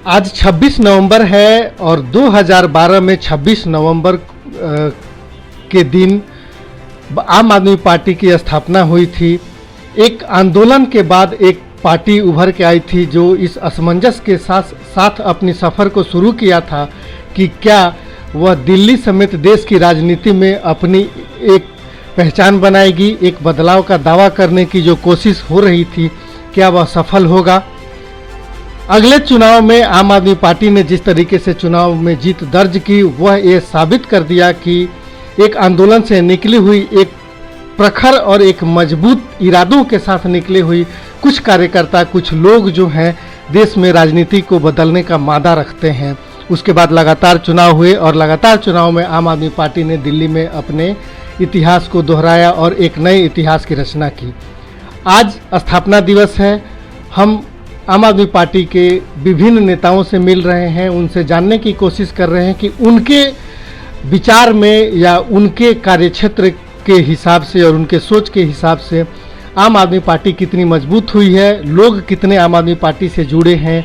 आज 26 नवंबर है और 2012 में 26 नवंबर के दिन आम आदमी पार्टी की स्थापना हुई थी। एक आंदोलन के बाद एक पार्टी उभर के आई थी जो इस असमंजस के साथ अपनी सफ़र को शुरू किया था कि क्या वह दिल्ली समेत देश की राजनीति में अपनी एक पहचान बनाएगी। एक बदलाव का दावा करने की जो कोशिश हो रही थी, क्या वह सफल होगा। अगले चुनाव में आम आदमी पार्टी ने जिस तरीके से चुनाव में जीत दर्ज की, वह ये साबित कर दिया कि एक आंदोलन से निकली हुई, एक प्रखर और एक मजबूत इरादों के साथ निकली हुई कुछ कार्यकर्ता, कुछ लोग जो हैं देश में राजनीति को बदलने का मादा रखते हैं। उसके बाद लगातार चुनाव हुए और लगातार चुनाव में आम आदमी पार्टी ने दिल्ली में अपने इतिहास को दोहराया और एक नए इतिहास की रचना की। आज स्थापना दिवस है। हम आम आदमी पार्टी के विभिन्न नेताओं से मिल रहे हैं, उनसे जानने की कोशिश कर रहे हैं कि उनके विचार में या उनके कार्यक्षेत्र के हिसाब से और उनके सोच के हिसाब से आम आदमी पार्टी कितनी मजबूत हुई है, लोग कितने आम आदमी पार्टी से जुड़े हैं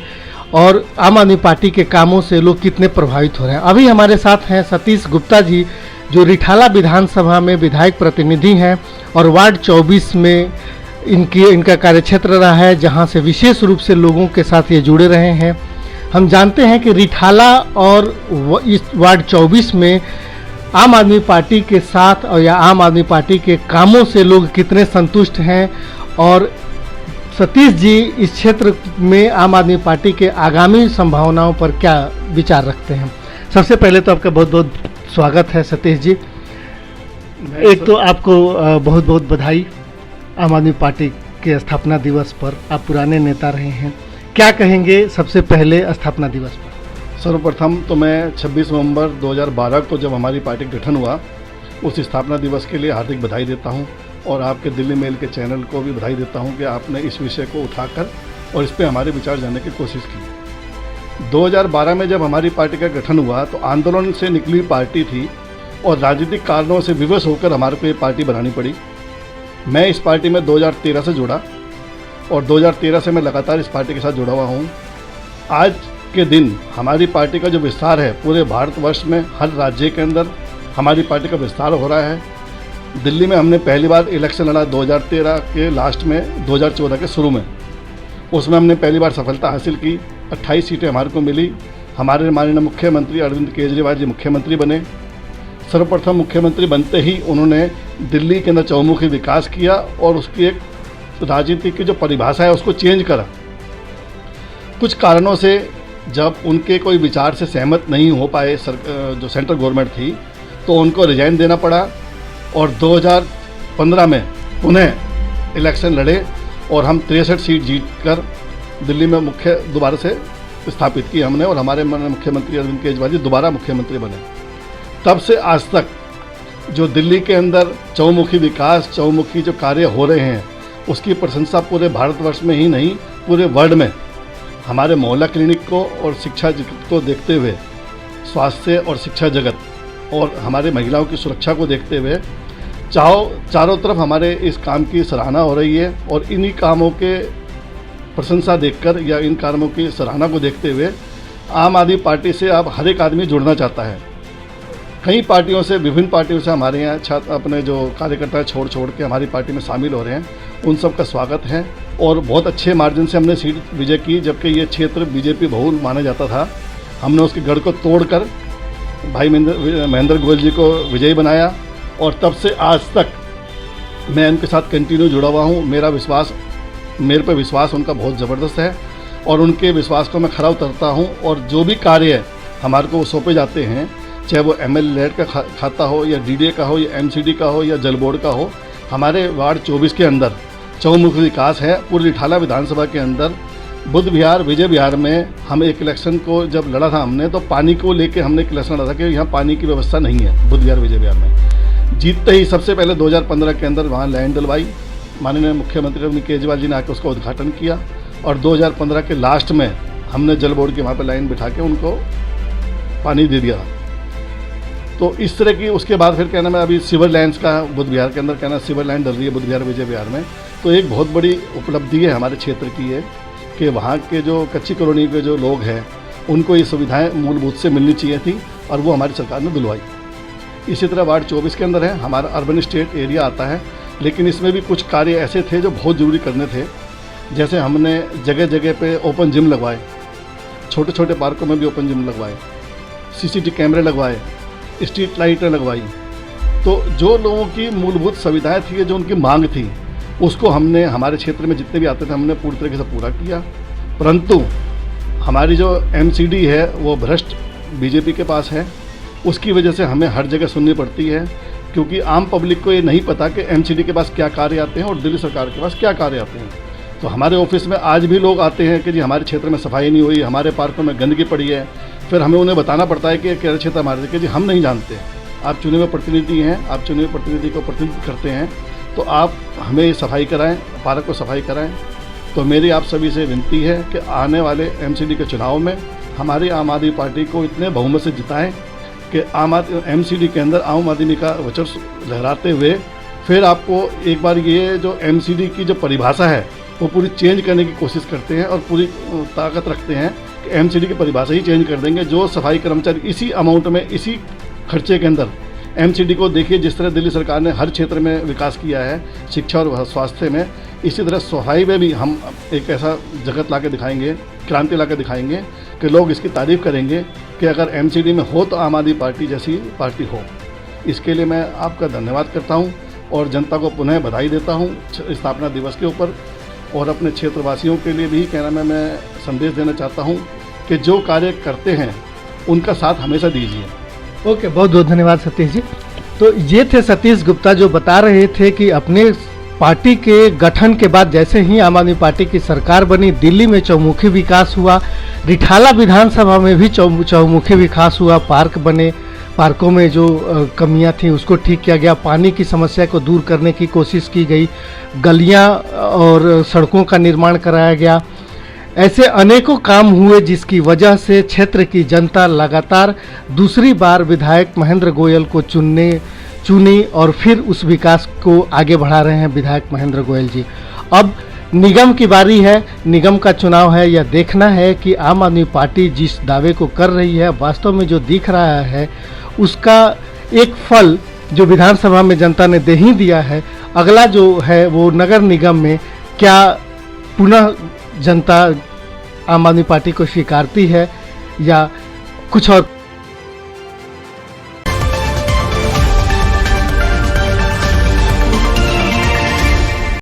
और आम आदमी पार्टी के कामों से लोग कितने प्रभावित हो रहे हैं। अभी हमारे साथ हैं सतीश गुप्ता जी, जो रिठाला विधानसभा में विधायक प्रतिनिधि हैं और वार्ड 24 में इनका कार्यक्षेत्र रहा है, जहां से विशेष रूप से लोगों के साथ ये जुड़े रहे हैं। हम जानते हैं कि रिठाला और इस वार्ड 24 में आम आदमी पार्टी के साथ और या आम आदमी पार्टी के कामों से लोग कितने संतुष्ट हैं और सतीश जी इस क्षेत्र में आम आदमी पार्टी के आगामी संभावनाओं पर क्या विचार रखते हैं। सबसे पहले तो आपका बहुत बहुत स्वागत है सतीश जी। एक तो आपको बहुत बहुत बधाई आम आदमी पार्टी के स्थापना दिवस पर। आप पुराने नेता रहे हैं, क्या कहेंगे सबसे पहले स्थापना दिवस पर? सर्वप्रथम तो मैं 26 नवंबर 2012 को जब हमारी पार्टी का गठन हुआ, उस स्थापना दिवस के लिए हार्दिक बधाई देता हूं और आपके दिल्ली मेल के चैनल को भी बधाई देता हूं कि आपने इस विषय को उठाकर और इस पे हमारे विचार जानने की कोशिश की। 2012 में जब हमारी पार्टी का गठन हुआ तो आंदोलन से निकली पार्टी थी और राजनीतिक कारणों से विवश होकर हमारे को ये पार्टी बनानी पड़ी। मैं इस पार्टी में 2013 से जुड़ा और 2013 से मैं लगातार इस पार्टी के साथ जुड़ा हुआ हूँ। आज के दिन हमारी पार्टी का जो विस्तार है, पूरे भारतवर्ष में हर राज्य के अंदर हमारी पार्टी का विस्तार हो रहा है। दिल्ली में हमने पहली बार इलेक्शन लड़ा 2013 के लास्ट में, 2014 के शुरू में। उसमें हमने पहली बार सफलता हासिल की, 28 सीटें हमारे को मिली। हमारे माननीय मुख्यमंत्री अरविंद केजरीवाल जी मुख्यमंत्री बने। सर्वप्रथम मुख्यमंत्री बनते ही उन्होंने दिल्ली के अंदर चौमुखी विकास किया और उसकी एक राजनीति की जो परिभाषा है उसको चेंज करा। कुछ कारणों से जब उनके कोई विचार से सहमत नहीं हो पाए जो सेंट्रल गवर्नमेंट थी, तो उनको रिजाइन देना पड़ा और 2015 में पुनः इलेक्शन लड़े और हम 63 सीट जीतकर दिल्ली में दोबारा से स्थापित की हमने और हमारे मुख्यमंत्री अरविंद केजरीवाल जी दोबारा मुख्यमंत्री बने। तब से आज तक जो दिल्ली के अंदर चौमुखी विकास, चौमुखी जो कार्य हो रहे हैं, उसकी प्रशंसा पूरे भारतवर्ष में ही नहीं पूरे वर्ल्ड में हमारे मोहल्ला क्लिनिक को और शिक्षा जगत को देखते हुए, स्वास्थ्य और शिक्षा जगत और हमारे महिलाओं की सुरक्षा को देखते हुए चारों तरफ हमारे इस काम की सराहना हो रही है। और इन्हीं कामों के प्रशंसा देखकर या इन कामों की सराहना को देखते हुए आम आदमी पार्टी से अब हर एक आदमी जुड़ना चाहता है। कई पार्टियों से, विभिन्न पार्टियों से हमारे यहाँ छात्र अपने जो कार्यकर्ता छोड़ के हमारी पार्टी में शामिल हो रहे हैं, उन सब का स्वागत है। और बहुत अच्छे मार्जिन से हमने सीट विजय की, जबकि ये क्षेत्र बीजेपी बहुल माना जाता था। हमने उसके गढ़ को तोड़कर भाई महेंद्र गोयल जी को विजयी बनाया और तब से आज तक मैं उनके साथ कंटिन्यू जुड़ा हुआ हूँ। मेरे पे विश्वास उनका बहुत ज़बरदस्त है और उनके विश्वास को मैं खरा उतरता हूँ। और जो भी कार्य हमारे को सौंपे जाते हैं, चाहे वो MLA का खाता हो या DDA का हो या MCD का हो या जल बोर्ड का हो, हमारे वार्ड 24 के अंदर चौमुखी विकास है। पूरी रिठाला विधानसभा के अंदर बुद्ध विहार, विजय विहार में हम एक इलेक्शन को जब लड़ा था हमने, तो पानी को लेके हमने एक इलेक्शन लड़ा था कि यहाँ पानी की व्यवस्था नहीं है बुद्ध विहार, विजय विहार में। जीतते ही सबसे पहले 2015 के अंदर वहाँ लैंड डलवाई, माननीय मुख्यमंत्री अरविंद केजरीवाल जी ने आकर उसका उद्घाटन किया और 2015 के लास्ट में हमने जल बोर्ड के वहाँ पर लाइन बिठा के उनको पानी दे दिया। तो इस तरह की, उसके बाद फिर कहना मैं अभी सिवर लाइन्स का बुद्ध विहार के अंदर कहना सिवर लाइन डल रही है बुद्ध विहार, विजय विहार में। तो एक बहुत बड़ी उपलब्धि है हमारे क्षेत्र की है कि वहाँ के जो कच्ची कॉलोनी के जो लोग हैं उनको ये सुविधाएं मूलभूत से मिलनी चाहिए थी और वो हमारी सरकार ने दिलवाई। इसी तरह वार्ड 24 के अंदर है, हमारा अर्बन स्टेट एरिया आता है, लेकिन इसमें भी कुछ कार्य ऐसे थे जो बहुत ज़रूरी करने थे। जैसे हमने जगह जगह पे ओपन जिम लगवाए, छोटे छोटे पार्कों में भी ओपन जिम लगवाए, सीसीटीवी कैमरे लगवाए, स्ट्रीट लाइटें लगवाई। तो जो लोगों की मूलभूत सुविधाएं थी, जो उनकी मांग थी, उसको हमने हमारे क्षेत्र में जितने भी आते थे हमने पूरी तरीके से पूरा किया। परंतु हमारी जो एमसीडी है वो भ्रष्ट बीजेपी के पास है, उसकी वजह से हमें हर जगह सुननी पड़ती है, क्योंकि आम पब्लिक को ये नहीं पता कि एमसीडी के पास क्या कार्य आते हैं और दिल्ली सरकार के पास क्या कार्य आते हैं। तो हमारे ऑफिस में आज भी लोग आते हैं कि जी हमारे क्षेत्र में सफाई नहीं हुई, हमारे पार्कों में गंदगी पड़ी है। फिर हमें उन्हें बताना पड़ता है कि क्या क्षेत्र हमारे, कि जी हम नहीं जानते, आप चुने हुए प्रतिनिधि हैं, आप चुने हुए प्रतिनिधि को प्रतिनिधित्व करते हैं, तो आप हमें सफाई कराएं, पार्क को सफाई कराएं। तो मेरी आप सभी से विनती है कि आने वाले एमसीडी के चुनाव में हमारी आम आदमी पार्टी को इतने बहुमत से जिताएं कि एमसीडी के अंदर आम आदमी का वर्चस्व लहराते हुए फिर आपको एक बार ये जो एमसीडी की जो परिभाषा है वो पूरी चेंज करने की कोशिश करते हैं और पूरी ताकत रखते हैं कि एमसीडी की परिभाषा ही चेंज कर देंगे। जो सफाई कर्मचारी इसी अमाउंट में, इसी खर्चे के अंदर एमसीडी को देखिए, जिस तरह दिल्ली सरकार ने हर क्षेत्र में विकास किया है, शिक्षा और स्वास्थ्य में, इसी तरह सफाई में भी हम एक ऐसा जगत ला के दिखाएंगे, क्रांति ला के दिखाएंगे कि लोग इसकी तारीफ करेंगे कि अगर एमसीडी में हो तो आम आदमी पार्टी जैसी पार्टी हो। इसके लिए मैं आपका धन्यवाद करता हूं और जनता को पुनः बधाई देता हूं स्थापना दिवस के ऊपर। और अपने क्षेत्रवासियों के लिए भी कहना मैं संदेश देना चाहता हूं कि जो कार्य करते हैं उनका साथ हमेशा दीजिए। ओके, बहुत बहुत धन्यवाद सतीश जी। तो ये थे सतीश गुप्ता जो बता रहे थे कि अपने पार्टी के गठन के बाद जैसे ही आम आदमी पार्टी की सरकार बनी, दिल्ली में चौमुखी विकास हुआ, रिठाला विधानसभा में भी चौमुखी विकास हुआ, पार्क बने, पार्कों में जो कमियां थी उसको ठीक किया गया, पानी की समस्या को दूर करने की कोशिश की गई, गलियां और सड़कों का निर्माण कराया गया। ऐसे अनेकों काम हुए जिसकी वजह से क्षेत्र की जनता लगातार दूसरी बार विधायक महेंद्र गोयल को चुनी और फिर उस विकास को आगे बढ़ा रहे हैं विधायक महेंद्र गोयल जी। अब निगम की बारी है, निगम का चुनाव है। यह देखना है कि आम आदमी पार्टी जिस दावे को कर रही है वास्तव में जो दिख रहा है उसका एक फल जो विधानसभा में जनता ने दे ही दिया है। अगला जो है वो नगर निगम में क्या पुनः जनता आम आदमी पार्टी को स्वीकारती है या कुछ और